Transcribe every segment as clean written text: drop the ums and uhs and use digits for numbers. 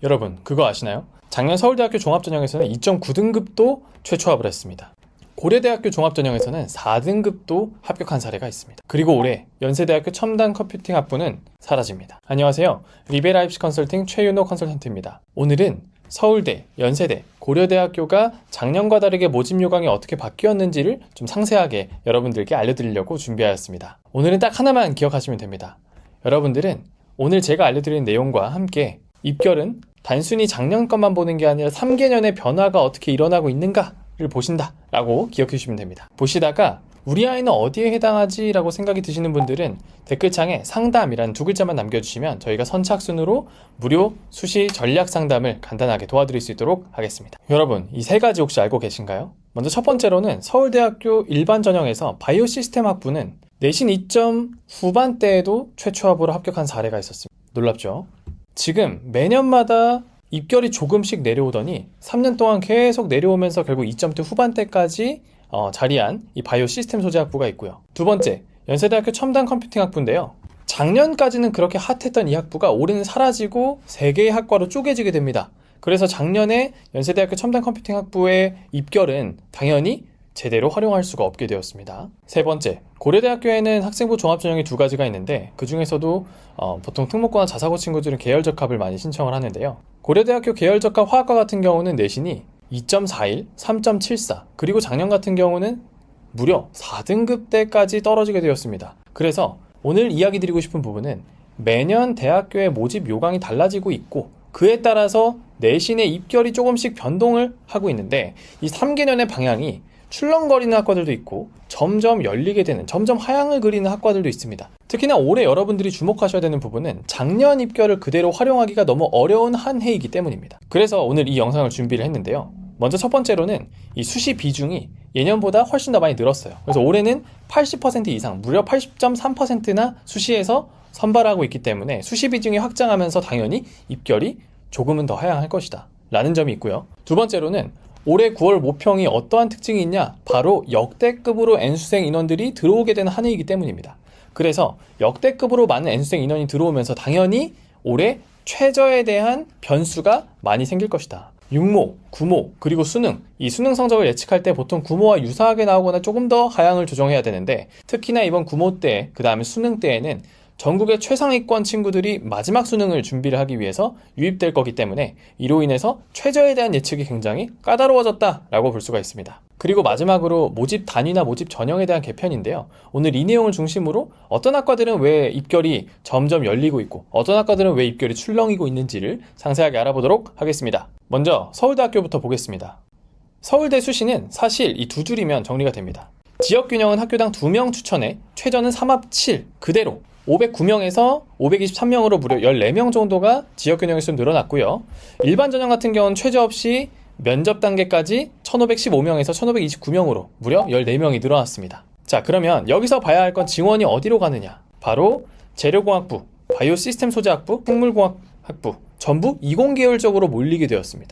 여러분, 그거 아시나요? 작년 서울대학교 종합전형에서는 2.9등급도 최초합을 했습니다. 고려대학교 종합전형에서는 4등급도 합격한 사례가 있습니다. 그리고 올해 연세대학교 첨단 컴퓨팅 학부는 사라집니다. 안녕하세요. 리베라 입시 컨설팅 최윤호 컨설턴트입니다. 오늘은 서울대, 연세대, 고려대학교가 작년과 다르게 모집 요강이 어떻게 바뀌었는지를 좀 상세하게 여러분들께 알려드리려고 준비하였습니다. 오늘은 딱 하나만 기억하시면 됩니다. 여러분들은 오늘 제가 알려드리는 내용과 함께 입결은 단순히 작년 것만 보는 게 아니라 3개년의 변화가 어떻게 일어나고 있는가를 보신다 라고 기억해 주시면 됩니다. 보시다가 우리 아이는 어디에 해당하지? 라고 생각이 드시는 분들은 댓글창에 상담이라는 2글자만 남겨주시면 저희가 선착순으로 무료 수시 전략 상담을 간단하게 도와드릴 수 있도록 하겠습니다. 여러분, 이 3가지 혹시 알고 계신가요? 먼저 첫 번째로는 서울대학교 일반 전형에서 바이오 시스템 학부는 내신 2점 후반대에도 최초합으로 합격한 사례가 있었습니다. 놀랍죠? 지금 매년마다 입결이 조금씩 내려오더니 3년 동안 계속 내려오면서 결국 2점대 후반대까지 자리한 이 바이오 시스템 소재 학부가 있고요. 두 번째, 연세대학교 첨단 컴퓨팅 학부인데요. 작년까지는 그렇게 핫했던 이 학부가 올해는 사라지고 3개의 학과로 쪼개지게 됩니다. 그래서 작년에 연세대학교 첨단 컴퓨팅 학부의 입결은 당연히 제대로 활용할 수가 없게 되었습니다. 세 번째, 고려대학교에는 학생부 종합전형이 2가지가 있는데 그 중에서도 보통 특목고나 자사고 친구들은 계열적 합을 많이 신청을 하는데요. 고려대학교 계열적 합 화학과 같은 경우는 내신이 2.41, 3.74, 그리고 작년 같은 경우는 무려 4등급대까지 떨어지게 되었습니다. 그래서 오늘 이야기 드리고 싶은 부분은 매년 대학교의 모집 요강이 달라지고 있고 그에 따라서 내신의 입결이 조금씩 변동을 하고 있는데 이 3개년의 방향이 출렁거리는 학과들도 있고 점점 열리게 되는, 점점 하향을 그리는 학과들도 있습니다. 특히나 올해 여러분들이 주목하셔야 되는 부분은 작년 입결을 그대로 활용하기가 너무 어려운 한 해이기 때문입니다. 그래서 오늘 이 영상을 준비를 했는데요. 먼저 첫 번째로는 이 수시 비중이 예년보다 훨씬 더 많이 늘었어요. 그래서 올해는 80% 이상, 무려 80.3%나 수시에서 선발하고 있기 때문에 수시 비중이 확장하면서 당연히 입결이 조금은 더 하향할 것이다 라는 점이 있고요. 두 번째로는 올해 9월 모평이 어떠한 특징이 있냐? 바로 역대급으로 N수생 인원들이 들어오게 되는 한 해이기 때문입니다. 그래서 역대급으로 많은 N수생 인원이 들어오면서 당연히 올해 최저에 대한 변수가 많이 생길 것이다. 육모, 구모, 그리고 수능, 이 수능 성적을 예측할 때 보통 구모와 유사하게 나오거나 조금 더 하향을 조정해야 되는데 특히나 이번 구모 때, 그 다음에 수능 때에는 전국의 최상위권 친구들이 마지막 수능을 준비를 하기 위해서 유입될 거기 때문에 이로 인해서 최저에 대한 예측이 굉장히 까다로워졌다라고 볼 수가 있습니다. 그리고 마지막으로 모집 단위나 모집 전형에 대한 개편인데요. 오늘 이 내용을 중심으로 어떤 학과들은 왜 입결이 점점 열리고 있고 어떤 학과들은 왜 입결이 출렁이고 있는지를 상세하게 알아보도록 하겠습니다. 먼저 서울대학교부터 보겠습니다. 서울대 수시는 사실 이 2줄이면 정리가 됩니다. 지역균형은 학교당 2명 추천에 최저는 3합 7 그대로 509명에서 523명으로 무려 14명 정도가 지역균형이 좀 늘어났고요. 일반 전형 같은 경우는 최저 없이 면접 단계까지 1515명에서 1529명으로 무려 14명이 늘어났습니다. 자, 그러면 여기서 봐야 할 건 지원이 어디로 가느냐? 바로 재료공학부, 바이오 시스템 소재학부, 생물공학학부 전부 이공계열적으로 몰리게 되었습니다.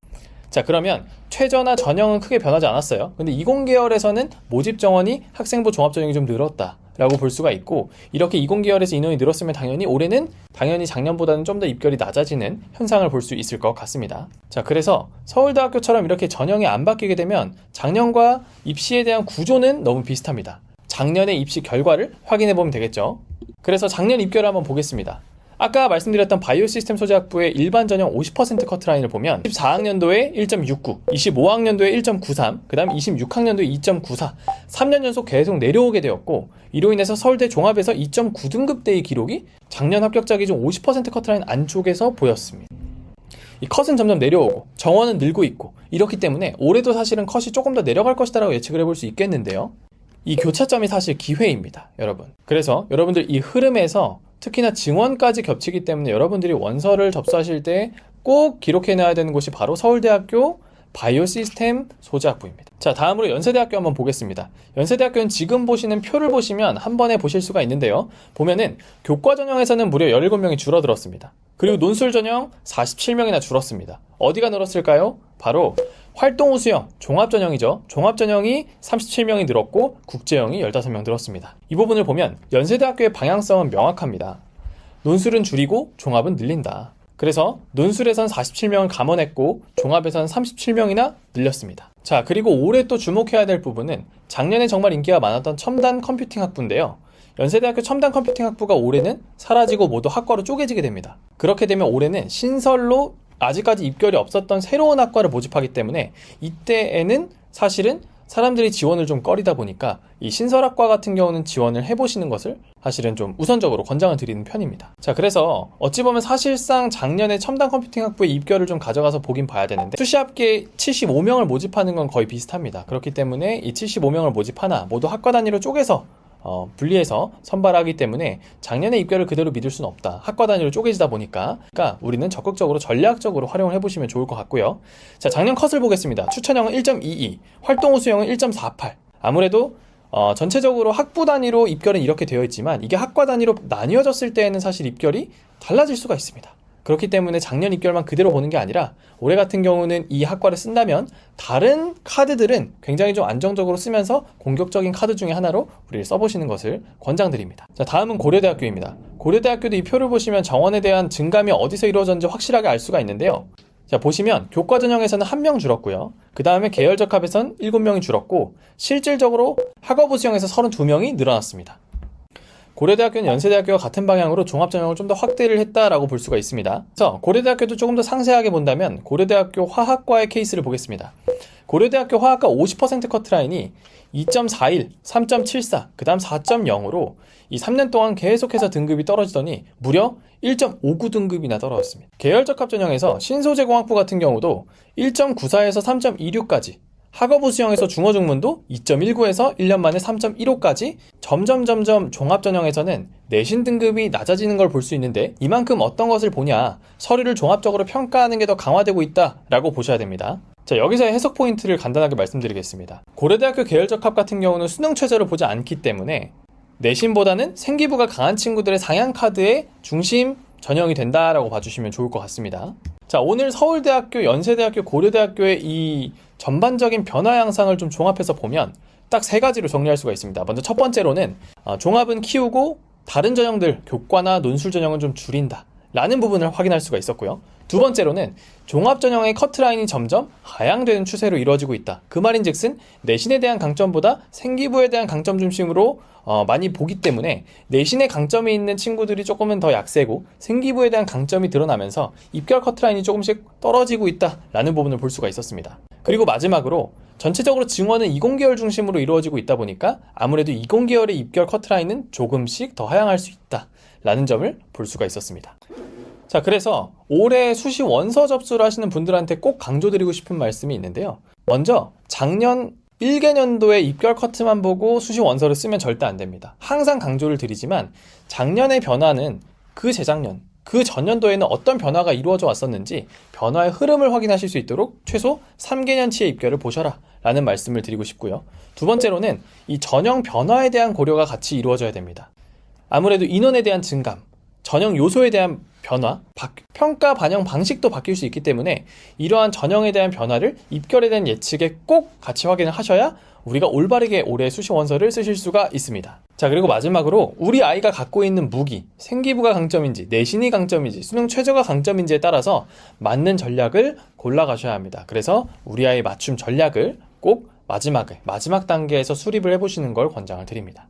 자, 그러면 최저나 전형은 크게 변하지 않았어요. 근데 이공계열에서는 모집 정원이 학생부 종합전형이 좀 늘었다 라고 볼 수가 있고 이렇게 이공계열에서 인원이 늘었으면 당연히 올해는 작년보다는 좀 더 입결이 낮아지는 현상을 볼 수 있을 것 같습니다. 자, 그래서 서울대학교처럼 이렇게 전형이 안 바뀌게 되면 작년과 입시에 대한 구조는 너무 비슷합니다. 작년의 입시 결과를 확인해 보면 되겠죠. 그래서 작년 입결을 한번 보겠습니다. 아까 말씀드렸던 바이오 시스템 소재학부의 일반 전형 50% 커트라인을 보면 24학년도에 1.69, 25학년도에 1.93, 그 다음 26학년도에 2.94, 3년 연속 계속 내려오게 되었고 이로 인해서 서울대 종합에서 2.9등급대의 기록이 작년 합격자 기준 50% 커트라인 안쪽에서 보였습니다. 이 컷은 점점 내려오고 정원은 늘고 있고 이렇기 때문에 올해도 사실은 컷이 조금 더 내려갈 것이다 라고 예측을 해볼 수 있겠는데요. 이 교차점이 사실 기회입니다, 여러분. 그래서 여러분들 이 흐름에서 특히나 증원까지 겹치기 때문에 여러분들이 원서를 접수하실 때 꼭 기록해놔야 되는 곳이 바로 서울대학교 바이오 시스템 소재학부입니다. 자, 다음으로 연세대학교 한번 보겠습니다. 연세대학교는 지금 보시는 표를 보시면 한 번에 보실 수가 있는데요. 보면은 교과 전형에서는 무려 17명이 줄어들었습니다. 그리고 논술 전형 47명이나 줄었습니다. 어디가 늘었을까요? 바로 활동 우수형, 종합전형이죠. 종합전형이 37명이 늘었고 국제형이 15명 늘었습니다. 이 부분을 보면 연세대학교의 방향성은 명확합니다. 논술은 줄이고 종합은 늘린다. 그래서 논술에선 47명을 감원했고 종합에선 37명이나 늘렸습니다. 자, 그리고 올해 또 주목해야 될 부분은 작년에 정말 인기가 많았던 첨단 컴퓨팅 학부인데요. 연세대학교 첨단 컴퓨팅 학부가 올해는 사라지고 모두 학과로 쪼개지게 됩니다. 그렇게 되면 올해는 신설로 아직까지 입결이 없었던 새로운 학과를 모집하기 때문에 이때에는 사실은 사람들이 지원을 좀 꺼리다 보니까 이 신설학과 같은 경우는 지원을 해보시는 것을 사실은 좀 우선적으로 권장을 드리는 편입니다. 자, 그래서 어찌 보면 사실상 작년에 첨단 컴퓨팅 학부의 입결을 좀 가져가서 보긴 봐야 되는데 수시합계 75명을 모집하는 건 거의 비슷합니다. 그렇기 때문에 이 75명을 모집하나 모두 학과 단위로 쪼개서 분리해서 선발하기 때문에 작년의 입결을 그대로 믿을 수는 없다. 학과 단위로 쪼개지다 보니까 그러니까 우리는 적극적으로 전략적으로 활용을 해보시면 좋을 것 같고요. 자, 작년 컷을 보겠습니다. 추천형은 1.22, 활동 우수형은 1.48. 아무래도 전체적으로 학부 단위로 입결은 이렇게 되어 있지만 이게 학과 단위로 나뉘어졌을 때에는 사실 입결이 달라질 수가 있습니다. 그렇기 때문에 작년 입결만 그대로 보는 게 아니라 올해 같은 경우는 이 학과를 쓴다면 다른 카드들은 굉장히 좀 안정적으로 쓰면서 공격적인 카드 중에 하나로 우리를 써보시는 것을 권장드립니다. 자, 다음은 고려대학교입니다. 고려대학교도 이 표를 보시면 정원에 대한 증감이 어디서 이루어졌는지 확실하게 알 수가 있는데요. 자, 보시면 교과 전형에서는 1명 줄었고요. 그 다음에 계열적 합에선 7명이 줄었고 실질적으로 학업우 수형에서 32명이 늘어났습니다. 고려대학교는 연세대학교와 같은 방향으로 종합전형을 좀 더 확대를 했다라고 볼 수가 있습니다. 그래서 고려대학교도 조금 더 상세하게 본다면 고려대학교 화학과의 케이스를 보겠습니다. 고려대학교 화학과 50% 커트라인이 2.41, 3.74, 그 다음 4.0으로 이 3년 동안 계속해서 등급이 떨어지더니 무려 1.59 등급이나 떨어졌습니다. 계열적 합전형에서 신소재공학부 같은 경우도 1.94에서 3.26까지, 학업우 수형에서 중어중문도 2.19에서 1년 만에 3.15까지 점점 종합전형에서는 내신 등급이 낮아지는 걸 볼 수 있는데 이만큼 어떤 것을 보냐, 서류를 종합적으로 평가하는 게 더 강화되고 있다라고 보셔야 됩니다. 자, 여기서의 해석 포인트를 간단하게 말씀드리겠습니다. 고려대학교 계열적 합 같은 경우는 수능 최저를 보지 않기 때문에 내신보다는 생기부가 강한 친구들의 상향 카드의 중심 전형이 된다라고 봐주시면 좋을 것 같습니다. 자, 오늘 서울대학교, 연세대학교, 고려대학교의 이 전반적인 변화 양상을 좀 종합해서 보면 딱 3가지로 정리할 수가 있습니다. 먼저 첫 번째로는 종합은 키우고 다른 전형들, 교과나 논술 전형은 좀 줄인다 라는 부분을 확인할 수가 있었고요. 두 번째로는 종합 전형의 커트라인이 점점 하향되는 추세로 이루어지고 있다. 그 말인즉슨 내신에 대한 강점보다 생기부에 대한 강점 중심으로 많이 보기 때문에 내신에 강점이 있는 친구들이 조금은 더 약세고 생기부에 대한 강점이 드러나면서 입결 커트라인이 조금씩 떨어지고 있다라는 부분을 볼 수가 있었습니다. 그리고 마지막으로 전체적으로 증원은 20계열 중심으로 이루어지고 있다 보니까 아무래도 20계열의 입결 커트라인은 조금씩 더 하향할 수 있다라는 점을 볼 수가 있었습니다. 자, 그래서 올해 수시 원서 접수를 하시는 분들한테 꼭 강조드리고 싶은 말씀이 있는데요. 먼저 작년 1개년도의 입결 커트만 보고 수시 원서를 쓰면 절대 안 됩니다. 항상 강조를 드리지만 작년의 변화는 그 재작년, 그 전년도에는 어떤 변화가 이루어져 왔었는지 변화의 흐름을 확인하실 수 있도록 최소 3개년치의 입결을 보셔라 라는 말씀을 드리고 싶고요. 두 번째로는 이 전형 변화에 대한 고려가 같이 이루어져야 됩니다. 아무래도 인원에 대한 증감, 전형 요소에 대한 변화, 평가 반영 방식도 바뀔 수 있기 때문에 이러한 전형에 대한 변화를 입결에 대한 예측에 꼭 같이 확인을 하셔야 우리가 올바르게 올해 수시 원서를 쓰실 수가 있습니다. 자, 그리고 마지막으로 우리 아이가 갖고 있는 무기, 생기부가 강점인지 내신이 강점인지 수능 최저가 강점인지에 따라서 맞는 전략을 골라가셔야 합니다. 그래서 우리 아이의 맞춤 전략을 꼭 마지막 단계에서 수립을 해보시는 걸 권장을 드립니다.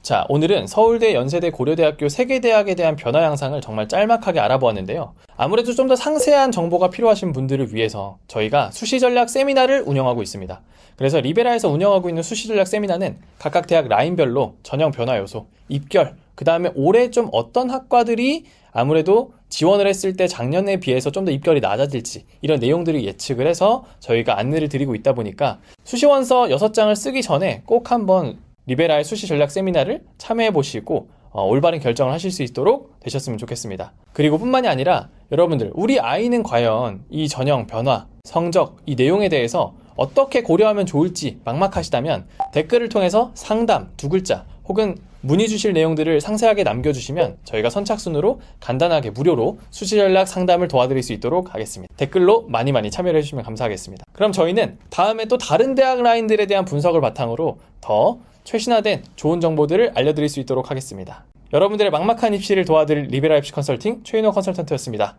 자, 오늘은 서울대, 연세대, 고려대학교 3개 대학에 대한 변화 양상을 정말 짤막하게 알아보았는데요. 아무래도 좀 더 상세한 정보가 필요하신 분들을 위해서 저희가 수시전략 세미나를 운영하고 있습니다. 그래서 리베라에서 운영하고 있는 수시전략 세미나는 각각 대학 라인별로 전형 변화 요소, 입결, 그 다음에 올해 좀 어떤 학과들이 아무래도 지원을 했을 때 작년에 비해서 좀 더 입결이 낮아질지 이런 내용들을 예측을 해서 저희가 안내를 드리고 있다 보니까 수시원서 6장을 쓰기 전에 꼭 한번 리베라의 수시 전략 세미나를 참여해 보시고 올바른 결정을 하실 수 있도록 되셨으면 좋겠습니다. 그리고 뿐만이 아니라 여러분들, 우리 아이는 과연 이 전형 변화, 성적, 이 내용에 대해서 어떻게 고려하면 좋을지 막막하시다면 댓글을 통해서 상담 2글자 혹은 문의 주실 내용들을 상세하게 남겨주시면 저희가 선착순으로 간단하게 무료로 수시 전략 상담을 도와드릴 수 있도록 하겠습니다. 댓글로 많이 참여를 해주시면 감사하겠습니다. 그럼 저희는 다음에 또 다른 대학 라인들에 대한 분석을 바탕으로 더 최신화된 좋은 정보들을 알려드릴 수 있도록 하겠습니다. 여러분들의 막막한 입시를 도와드릴 리베라 입시 컨설팅 최인호 컨설턴트였습니다.